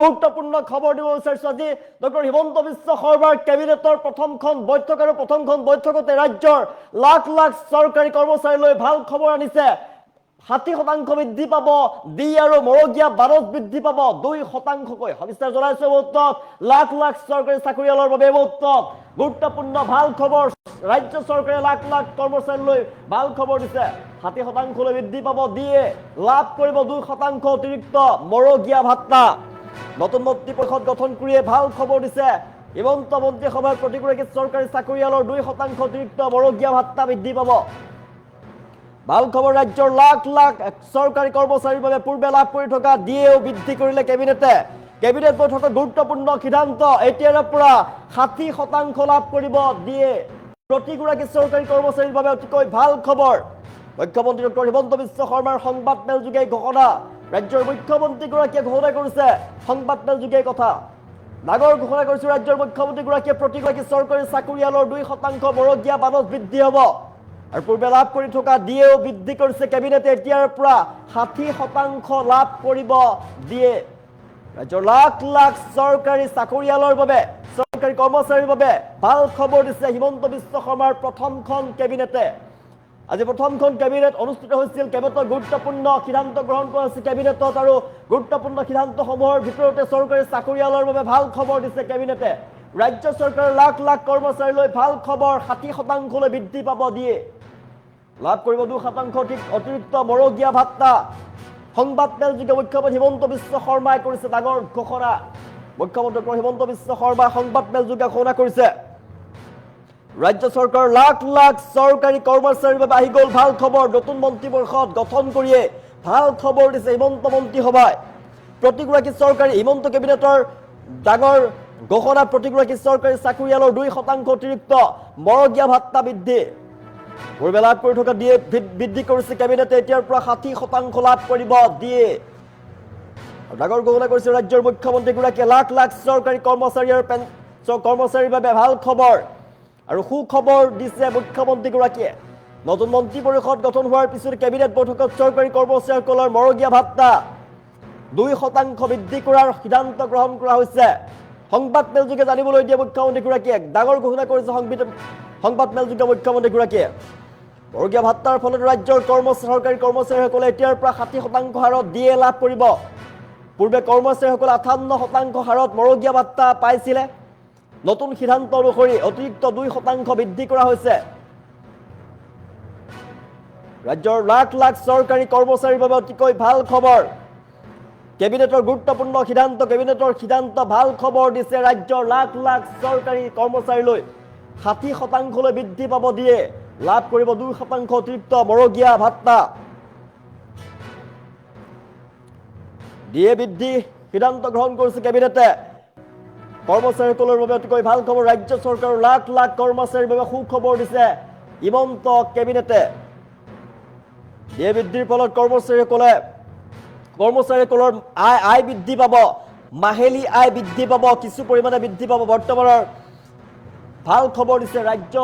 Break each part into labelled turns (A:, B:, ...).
A: গুৰুত্বপূৰ্ণ খবৰ দিব বিচাৰিছো আজি ডক্টৰ হিমন্ত বিশ্ব শৰ্মাৰ কেবিনেটৰ প্ৰথমখন বৈঠক আৰু প্ৰথমখন বৈঠকতে ৰাজ্যৰ লাখ লাখ চৰকাৰী কৰ্মচাৰীলৈ ভাল খবৰ আনিছে 60% বৃদ্ধি পাব ডি আৰু মৰগীয়া বাৰজ বৃদ্ধি পাব 2%কৈ সবিস্তাৰ জনাইছে মুহূৰ্তত লাখ লাখ চৰকাৰী চাকৰিয়ালৰ বাবে মুহূৰ্তত গুৰুত্বপূৰ্ণ ভাল খবৰ ৰাজ্য চৰকাৰে লাখ লাখ কৰ্মচাৰীলৈ ভাল খবৰ দিছে 60% বৃদ্ধি পাব দিয়ে লাভ কৰিব 2% অতিৰিক্ত মৰগীয়া ভাত্তা নতুন মন্ত্ৰী পৰিষদ গঠন কৰিয়ে ভাল খবৰ দিছে হিমন্ত মন্ত্ৰীসভাৰ প্ৰতিগৰাকী চৰকাৰী চাকৰিয়ালৰ 2% অতিৰিক্ত মৰগীয়া ভাত্তা বৃদ্ধি পাব ভাল খবৰ ৰাজ্যৰ লাখ লাখ চৰকাৰী কৰ্মচাৰীৰ বাবে পূৰ্বে লাভ কৰি থকা ডিএও বৃদ্ধি কৰিলে কেবিনেটে কেবিনেট বৈঠকত গুৰুত্বপূৰ্ণ সিদ্ধান্ত এতিয়াৰ পৰা 60% লাভ কৰিব ডিএ প্ৰতিগৰাকী চৰকাৰী কৰ্মচাৰীৰ বাবে অতিকৈ ভাল খবৰ মুখ্যমন্ত্ৰী ডক্টৰ হিমন্ত বিশ্ব শৰ্মাৰ সংবাদ মেলযোগে ঘোষণা ৰাজ্যৰ মুখ্যমন্ত্ৰীগৰাকীয়ে ঘোষণা কৰিছে সংবাদ মেলযোগে কথা ডাঙৰ ঘোষণা কৰিছে ৰাজ্যৰ মুখ্যমন্ত্ৰীগৰাকীয়ে প্ৰতিগৰাকী চৰকাৰী চাকৰিয়ালৰ 2% মৰগীয়া বানজ বৃদ্ধি হ'ব আৰু পূৰ্বে লাভ কৰি থকা ডিএও বৃদ্ধি কৰিছে কেবিনেটে এতিয়াৰ পৰা 60% লাভ কৰিব ডিএ ৰাজ্যৰ লাখ লাখ চৰকাৰী চাকৰিয়ালৰ বাবে চৰকাৰী কৰ্মচাৰীৰ বাবে ভাল খবৰ দিছে হিমন্ত বিশ্ব শৰ্মাৰ প্ৰথমখন কেবিনেটে আজি প্ৰথমখন কেবিনেট অনুষ্ঠিত হৈছিল কেবিনেটৰ গুৰুত্বপূৰ্ণ সিদ্ধান্ত গ্ৰহণ কৰা হৈছে কেবিনেটত আৰু গুৰুত্বপূৰ্ণ সিদ্ধান্তসমূহৰ ভিতৰতে চৰকাৰী চাকৰিয়ালৰ বাবে ভাল খবৰ দিছে কেবিনেটে ৰাজ্য চৰকাৰৰ লাখ লাখ কৰ্মচাৰীলৈ ভাল খবৰ 60% বৃদ্ধি পাব দিয়ে লাভ কৰিব 2% অতিৰিক্ত মৰগীয়া ভাত্তা সংবাদ মেলযোগে মুখ্যমন্ত্ৰী হিমন্ত বিশ্ব শৰ্মাই কৰিছে ডাঙৰ ঘোষণা মুখ্যমন্ত্ৰী হিমন্ত বিশ্ব শৰ্মাই সংবাদ মেলযোগে ঘোষণা কৰিছে ৰাজ্য চৰকাৰৰ লাখ লাখ চৰকাৰী কৰ্মচাৰীৰ বাবে আহি গ'ল ভাল খবৰ নতুন মন্ত্ৰী পৰিষদ গঠন কৰিয়ে ভাল খবৰ দিছে হিমন্ত মন্ত্ৰীসভাই প্ৰতিগৰাকী চৰকাৰী হিমন্ত কেবিনেটৰ ডাঙৰ ঘোষণা প্ৰতিগৰাকী চৰকাৰী চাকৰিয়ালৰ 2% অতিৰিক্ত মৰগীয়া ভাত্তা বৃদ্ধি পূৰ্বে লাভ কৰি থকা ডিএ বৃদ্ধি কৰিছে কেবিনেটে এতিয়াৰ পৰা 60% লাভ কৰিব ডিএ ডাঙৰ ঘোষণা কৰিছে ৰাজ্যৰ মুখ্যমন্ত্ৰীগৰাকীয়ে লাখ লাখ চৰকাৰী কৰ্মচাৰী আৰু কৰ্মচাৰীৰ বাবে ভাল খবৰ আৰু সুখবৰ দিছে মুখ্যমন্ত্ৰীগৰাকীয়ে নতুন মন্ত্ৰী পৰিষদ গঠন হোৱাৰ পিছত কেবিনেট বৈঠকত চৰকাৰী কৰ্মচাৰীসকলৰ মৰগীয়া ভাত্তা 2% বৃদ্ধি কৰাৰ সিদ্ধান্ত গ্ৰহণ কৰা হৈছে সংবাদ মেলযোগে জানিবলৈ দিয়ে মুখ্যমন্ত্ৰীগৰাকীয়ে ডাঙৰ ঘোষণা কৰিছে সংবাদ মেলযোগে মুখ্যমন্ত্ৰীগৰাকীয়ে মৰগীয়া ভাত্তাৰ ফলত ৰাজ্যৰ চৰকাৰী কৰ্মচাৰীসকলে এতিয়াৰ পৰা 60% হাৰত ডিএ লাভ কৰিব পূৰ্বে কৰ্মচাৰীসকলে 58% হাৰত মৰগীয়া ভাত্তা পাইছিলে নতুন সিদ্ধান্ত অনুসৰি অতিৰিক্ত 2% বৃদ্ধি কৰা হৈছে ৰাজ্যৰ লাখ লাখ চৰকাৰী কৰ্মচাৰীৰ বাবে অতিকৈ ভাল খবৰ কেবিনেটৰ গুৰুত্বপূৰ্ণ সিদ্ধান্ত ভাল খবৰ দিছে ৰাজ্যৰ লাখ লাখ চৰকাৰী কৰ্মচাৰীলৈ 60% বৃদ্ধি পাব দিয়ে লাভ কৰিব 2% অতিৰিক্ত মৰগীয়া ভাত্তা ডিএ বৃদ্ধি সিদ্ধান্ত গ্ৰহণ কৰিছে কেবিনেটে কৰ্মচাৰীসকলৰ বাবে অতিকৈ ভাল খবৰ ৰাজ্য চৰকাৰৰ লাখ লাখ কৰ্মচাৰীৰ বাবে সুখবৰ দিছে হিমন্ত কেবিনেটে ডিএ বৃদ্ধিৰ ফলত কৰ্মচাৰীসকলৰ আয় বৃদ্ধি পাব মাহেলী আয় বৃদ্ধি পাব কিছু পৰিমাণে বৃদ্ধি পাব বৰ্তমানৰ ভাল খবৰ দিছে ৰাজ্য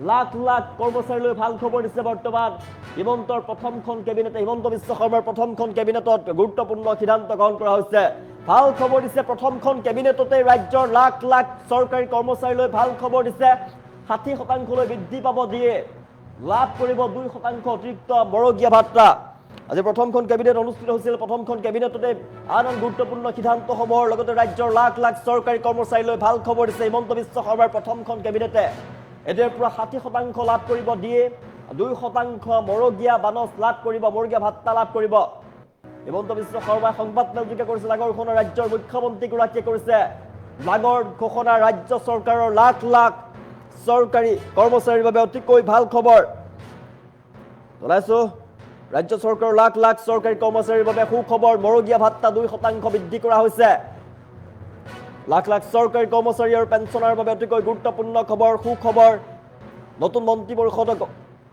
A: লাখ লাখ কৰ্মচাৰীলৈ ভাল খবৰ দিছে বৰ্তমান হিমন্তৰ প্ৰথমখন কেবিনেটে হিমন্ত বিশ্ব শৰ্মাৰ প্ৰথমখন কেবিনেটত গুৰুত্বপূৰ্ণ সিদ্ধান্ত গ্ৰহণ কৰা হৈছে ভাল খবৰ দিছে প্ৰথমখন কেবিনেটতে ৰাজ্যৰ লাখ লাখ চৰকাৰী কৰ্মচাৰীলৈ ভাল খবৰ দিছে 60% বৃদ্ধি পাব দিয়ে লাভ কৰিব 2% অতিৰিক্ত মৰগীয়া ভাত্তা আজি প্ৰথমখন কেবিনেট অনুষ্ঠিত হৈছিল প্ৰথমখন কেবিনেটতে আন গুৰুত্বপূৰ্ণ সিদ্ধান্তসমূহৰ লগতে ৰাজ্যৰ লাখ লাখ চৰকাৰী কৰ্মচাৰীলৈ ভাল খবৰ দিছে হিমন্ত বিশ্ব শৰ্মাৰ প্ৰথমখন কেবিনেটে এতিয়াৰ পৰা 60% লাভ কৰিব দিয়ে 2% মৰগীয়া বানজ লাভ কৰিব মৰগীয়া ভাত্তা লাভ কৰিব হিমন্ত বিশ্ব শৰ্মাই সংবাদ মেলযোগে কৰিছে ডাঙৰ ঘোষণা ৰাজ্যৰ মুখ্যমন্ত্ৰীগৰাকীয়ে কৰিছে ডাঙৰ ঘোষণা ৰাজ্য চৰকাৰৰ লাখ লাখ চৰকাৰী কৰ্মচাৰীৰ বাবে অতিকৈ ভাল খবৰ জনাইছো ৰাজ্য চৰকাৰৰ লাখ লাখ চৰকাৰী কৰ্মচাৰীৰ বাবে সুখবৰ মৰগীয়া ভাত্তা 2% বৃদ্ধি কৰা হৈছে লাখ লাখ চৰকাৰী কৰ্মচাৰী আৰু পেঞ্চনাৰ বাবে অতিকৈ গুৰুত্বপূৰ্ণ খবৰ সুখবৰ নতুন মন্ত্ৰী পৰিষদ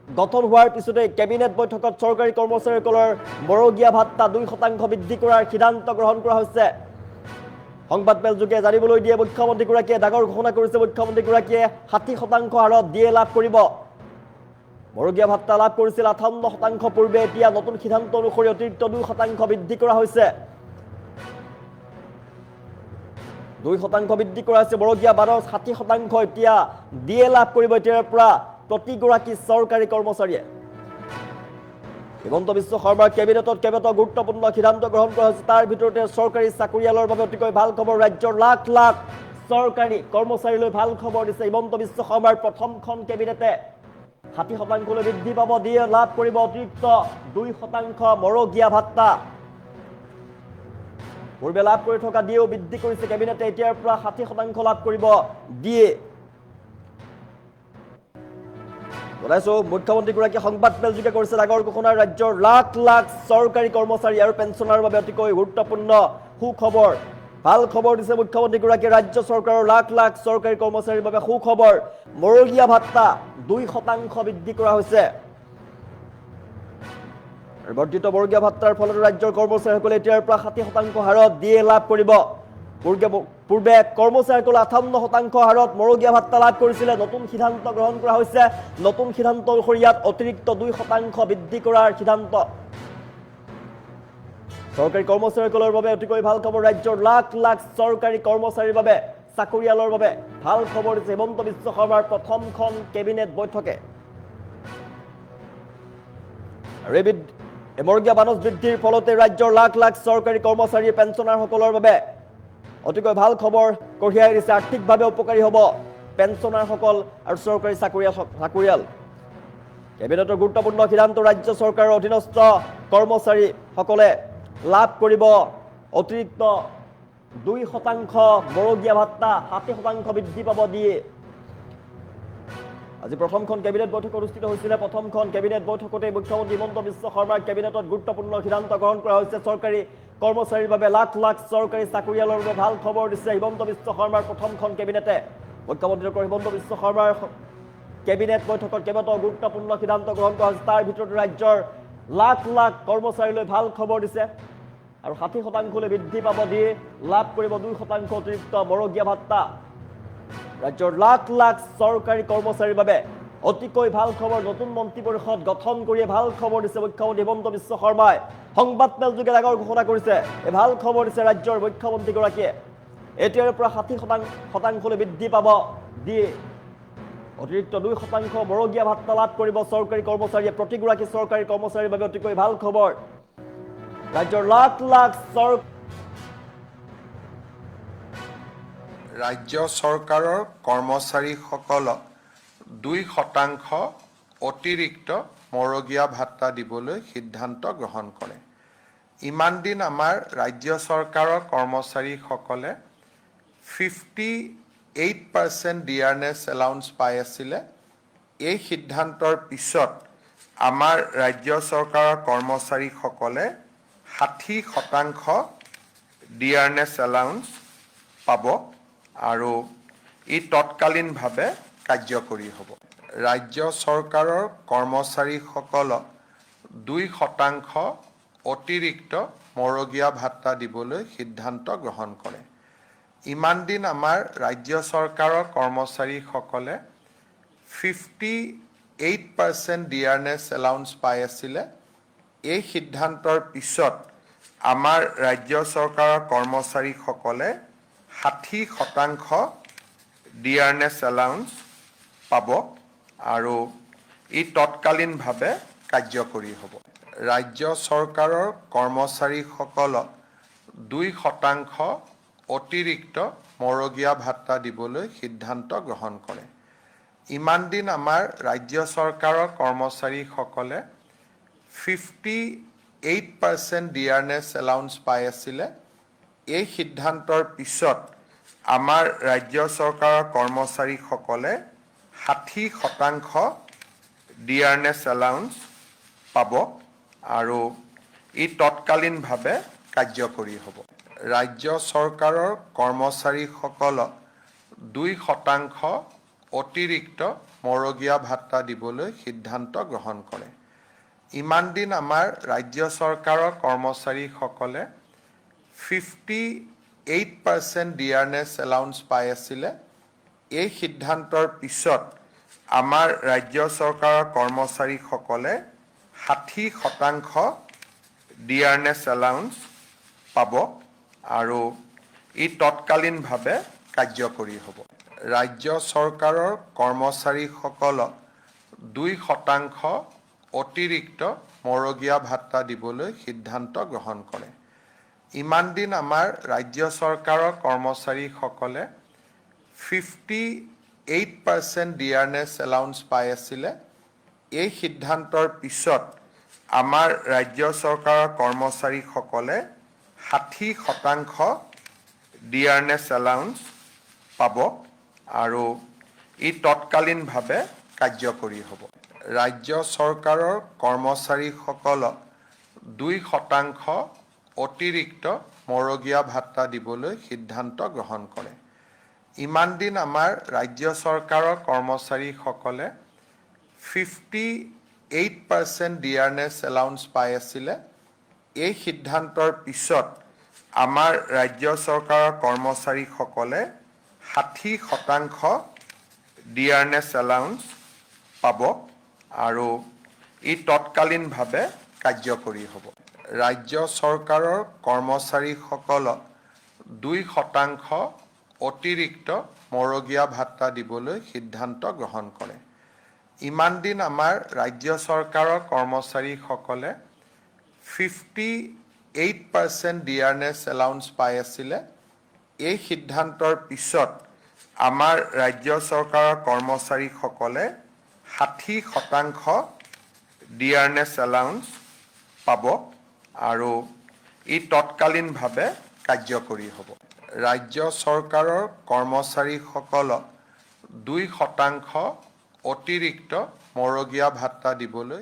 A: গঠন হোৱাৰ পিছতে কেবিনেট বৈঠকত চৰকাৰী কৰ্মচাৰীসকলৰ মৰগীয়া ভাত্তা 2% বৃদ্ধি কৰাৰ সিদ্ধান্ত গ্ৰহণ কৰা হৈছে সংবাদ মেলযোগে জানিবলৈ দিয়ে মুখ্যমন্ত্ৰীগৰাকীয়ে ডাঙৰ ঘোষণা কৰিছে মুখ্যমন্ত্ৰীগৰাকীয়ে 60% হাৰত ডিএ লাভ কৰিব মৰগীয়া ভাত্তা লাভ কৰিছিল 58% পূৰ্বে এতিয়া নতুন সিদ্ধান্ত অনুসৰি অতিৰিক্ত 2% বৃদ্ধি কৰা হৈছে 2% বৃদ্ধি কৰা হৈছে মৰগীয়া বানৰ 60% এতিয়া দিয়ে লাভ কৰিব এতিয়াৰ পৰা প্ৰতিগৰাকী চৰকাৰী কৰ্মচাৰীয়ে হিমন্ত বিশ্ব শৰ্মাৰ কেবিনেটত কেইবাটাও গুৰুত্বপূৰ্ণ সিদ্ধান্ত গ্ৰহণ কৰা হৈছে তাৰ ভিতৰতে চৰকাৰী চাকৰিয়ালৰ বাবে অতিকৈ ভাল খবৰ ৰাজ্যৰ লাখ লাখ চৰকাৰী কৰ্মচাৰীলৈ ভাল খবৰ দিছে হিমন্ত বিশ্ব শৰ্মাৰ প্ৰথমখন কেবিনেটে 60% বৃদ্ধি পাব দিয়ে লাভ কৰিব অতিৰিক্ত 2% মৰগীয়া ভাত্তা পূৰ্বে লাভ কৰি থকা দিয়েও বৃদ্ধি কৰিছে কেবিনেটে এতিয়াৰ পৰা 60% লাভ কৰিব দিয়ে বলাইছো মুখ্যমন্ত্ৰীগৰাকীয়ে সংবাদ মেলযোগে কৰিছে ডাঙৰ ঘোষণা ৰাজ্যৰ লাখ লাখ চৰকাৰী কৰ্মচাৰী আৰু পেঞ্চনাৰৰ বাবে অতিকৈ গুৰুত্বপূৰ্ণ সুখবৰ ভাল খবৰ দিছে মুখ্যমন্ত্ৰীগৰাকীয়ে ৰাজ্য চৰকাৰৰ লাখ লাখ চৰকাৰী কৰ্মচাৰীৰ বাবে সুখবৰ মৰগীয়া ভাত্তা 2% বৃদ্ধি কৰা হৈছে বৰ্ধিত মৰগীয়া ভাত্তাৰ ফলত ৰাজ্যৰ কৰ্মচাৰীসকলে এতিয়াৰ পৰা 60% হাৰত দিয়ে লাভ কৰিব পূৰ্বে কৰ্মচাৰীসকলে 58% হাৰত মৰগীয়া ভাত্তা লাভ কৰিছিলে নতুন সিদ্ধান্ত গ্ৰহণ কৰা হৈছে নতুন সিদ্ধান্ত অনুসৰি ইয়াত অতিৰিক্ত 2% বৃদ্ধি কৰাৰ সিদ্ধান্ত চৰকাৰী কৰ্মচাৰীসকলৰ বাবে অতিকৈ ভাল খবৰ ৰাজ্যৰ লাখ লাখ চৰকাৰী কৰ্মচাৰীৰ বাবে চাকৰিয়ালৰ বাবে ভাল খবৰ দিছে হিমন্ত বিশ্ব শৰ্মাৰ প্ৰথমখন কেবিনেট বৈঠকে মৰগীয়া বানজ বৃদ্ধিৰ ফলতে ৰাজ্যৰ লাখ লাখ চৰকাৰী কৰ্মচাৰী পেঞ্চনাৰসকলৰ বাবে অতিকৈ ভাল খবৰ কঢ়িয়াই দিছে আৰ্থিকভাৱে উপকাৰী হ'ব পেঞ্চনাৰসকল আৰু চৰকাৰী চাকৰিয়াল কেবিনেটৰ গুৰুত্বপূৰ্ণ সিদ্ধান্ত ৰাজ্য চৰকাৰৰ অধীনস্থ কৰ্মচাৰীসকলে লাভ কৰিব অতিৰিক্ত 2% মৰগীয়া ভাত্তা 60% বৃদ্ধি পাব দিয়ে আজি প্ৰথমখন কেবিনেট বৈঠক অনুষ্ঠিত হৈছিল প্ৰথমখন কেবিনেট বৈঠকতে মুখ্যমন্ত্ৰী হিমন্ত বিশ্ব শৰ্মাৰ কেবিনেটত গুৰুত্বপূৰ্ণ সিদ্ধান্ত গ্ৰহণ কৰা হৈছে চৰকাৰী কৰ্মচাৰীৰ বাবে লাখ লাখ চৰকাৰী চাকৰিয়ালৰ বাবে ভাল খবৰ দিছে হিমন্ত বিশ্ব শৰ্মাৰ প্ৰথমখন কেবিনেটে মুখ্যমন্ত্ৰী ডক্টৰ হিমন্ত বিশ্ব শৰ্মাৰ কেবিনেট বৈঠকত কেইবাটাও গুৰুত্বপূৰ্ণ সিদ্ধান্ত গ্ৰহণ কৰা হৈছে তাৰ ভিতৰত ৰাজ্যৰ লাখ লাখ কৰ্মচাৰীলৈ ভাল খবৰ দিছে আৰু 60% বৃদ্ধি পাব দিয়ে লাভ কৰিব 2% অতিৰিক্ত মৰগীয়া ভাত্তা ৰাজ্যৰ লাখ লাখ চৰকাৰী কৰ্মচাৰীৰ বাবে অতিকৈ ভাল খবৰ নতুন মন্ত্ৰী পৰিষদ গঠন কৰি ভাল খবৰ দিছে মুখ্যমন্ত্ৰী হিমন্ত বিশ্ব শৰ্মাই সংবাদ মেলযোগে ডাঙৰ ঘোষণা কৰিছে এই ভাল খবৰ দিছে ৰাজ্যৰ মুখ্যমন্ত্ৰীগৰাকীয়ে এতিয়াৰ পৰা 60% বৃদ্ধি পাব দিয়ে অতিৰিক্ত 2% মৰগীয়া ভাত্তা লাভ কৰিব চৰকাৰী কৰ্মচাৰীয়ে প্ৰতিগৰাকী চৰকাৰী কৰ্মচাৰীৰ বাবে অতিকৈ ভাল খবৰ ৰাজ্যৰ লাখ লাখ
B: ৰাজ্য চৰকাৰৰ কৰ্মচাৰীসকলক 2% অতিৰিক্ত মৰগীয়া ভাত্তা দিবলৈ সিদ্ধান্ত গ্ৰহণ কৰে ইমান দিন আমাৰ ৰাজ্য চৰকাৰৰ কৰ্মচাৰীসকলে 58% ডিয়াৰনেছ এলাউন্স পাই আছিলে এই সিদ্ধান্তৰ পিছত আমাৰ ৰাজ্য চৰকাৰৰ কৰ্মচাৰীসকলে 60% ডিয়াৰনেছ এলাউন্স পাব আৰু ই তৎকালীনভাৱে কাৰ্যকৰী হ'ব ৰাজ্য চৰকাৰৰ কৰ্মচাৰীসকলক 2% অতিৰিক্ত মৰগীয়া ভাত্তা দিবলৈ সিদ্ধান্ত গ্ৰহণ কৰে ইমান দিন আমাৰ ৰাজ্য চৰকাৰৰ কৰ্মচাৰীসকলে 58% ডিয়াৰনেছ এলাউন্স পাই আছিলে এই সিদ্ধান্তৰ পিছত আমাৰ ৰাজ্য চৰকাৰৰ কৰ্মচাৰীসকলে 60% ডিয়াৰনেছ এলাউন্স পাব আৰু ই তৎকালীনভাৱে কাৰ্যকৰী হ'ব ৰাজ্য চৰকাৰৰ কৰ্মচাৰীসকলক 2% অতিৰিক্ত মৰগীয়া ভাত্তা দিবলৈ সিদ্ধান্ত গ্ৰহণ কৰে ইমান দিন আমাৰ ৰাজ্য চৰকাৰৰ কৰ্মচাৰীসকলে 58% ডিয়াৰনেছ এলাউন্স পাই আছিলে এই সিদ্ধান্তৰ পিছত আমাৰ ৰাজ্য চৰকাৰৰ কৰ্মচাৰীসকলে 60% ডিয়াৰনেছ এলাউন্স পাব আৰু ই তৎকালীনভাৱে কাৰ্যকৰী হ'ব ৰাজ্য চৰকাৰৰ কৰ্মচাৰীসকলক 2% অতিৰিক্ত মৰগীয়া ভাত্তা দিবলৈ সিদ্ধান্ত গ্ৰহণ কৰে ইমান দিন আমাৰ ৰাজ্য চৰকাৰৰ কৰ্মচাৰীসকলে 58% ডিয়াৰনেছ এলাউন্স পাই আছিলে এই সিদ্ধান্তৰ পিছত আমাৰ ৰাজ্য চৰকাৰৰ কৰ্মচাৰীসকলে 60% ডিয়াৰনেছ এলাউন্স পাব আৰু ই তৎকালীনভাৱে কাৰ্যকৰী হ'ব। ৰাজ্য চৰকাৰৰ কৰ্মচাৰীসকলক 2% অতিৰিক্ত মৰগীয়া ভাত্তা দিবলৈ সিদ্ধান্ত গ্ৰহণ কৰে। ইমান দিন আমাৰ ৰাজ্য চৰকাৰৰ কৰ্মচাৰীসকলে 58% ডিয়াৰনেছ এলাউন্স পাই আছিলে। এই সিদ্ধান্তৰ পিছত আমাৰ ৰাজ্য চৰকাৰৰ কৰ্মচাৰীসকলে 60% ডিয়াৰনেছ এলাউন্স পাব আৰু ই তৎকালীনভাৱে কাৰ্যকৰী হ'ব। ৰাজ্য চৰকাৰৰ কৰ্মচাৰীসকলক 2% অতিৰিক্ত মৰগীয়া ভাত্তা দিবলৈ সিদ্ধান্ত গ্ৰহণ কৰে। ইমান দিন আমাৰ ৰাজ্য চৰকাৰৰ কৰ্মচাৰীসকলে 58% ডিয়াৰনেছ এলাউন্স পাই আছিলে। এই সিদ্ধান্তৰ পিছত আমাৰ ৰাজ্য চৰকাৰৰ কৰ্মচাৰীসকলে 60% ডিয়াৰনেছ এলাউন্স পাব আৰু ই তৎকালীনভাৱে কাৰ্যকৰী হ'ব। ৰাজ্য চৰকাৰৰ কৰ্মচাৰীসকলক 2% অতিৰিক্ত মৰগীয়া ভাত্তা দিবলৈ সিদ্ধান্ত গ্ৰহণ কৰে। ইমান দিন আমাৰ ৰাজ্য চৰকাৰৰ কৰ্মচাৰীসকলে 58% ডিয়াৰনেছ এলাউন্স পাই আছিলে। এই সিদ্ধান্তৰ পিছত আমাৰ ৰাজ্য চৰকাৰৰ কৰ্মচাৰীসকলে 60% ডিয়াৰনেছ এলাউন্স পাব আৰু ই তৎকালীনভাৱে কাৰ্যকৰী হ'ব। ৰাজ্য চৰকাৰৰ কৰ্মচাৰীসকলক 2% অতিৰিক্ত মৰগীয়া ভাত্তা দিবলৈ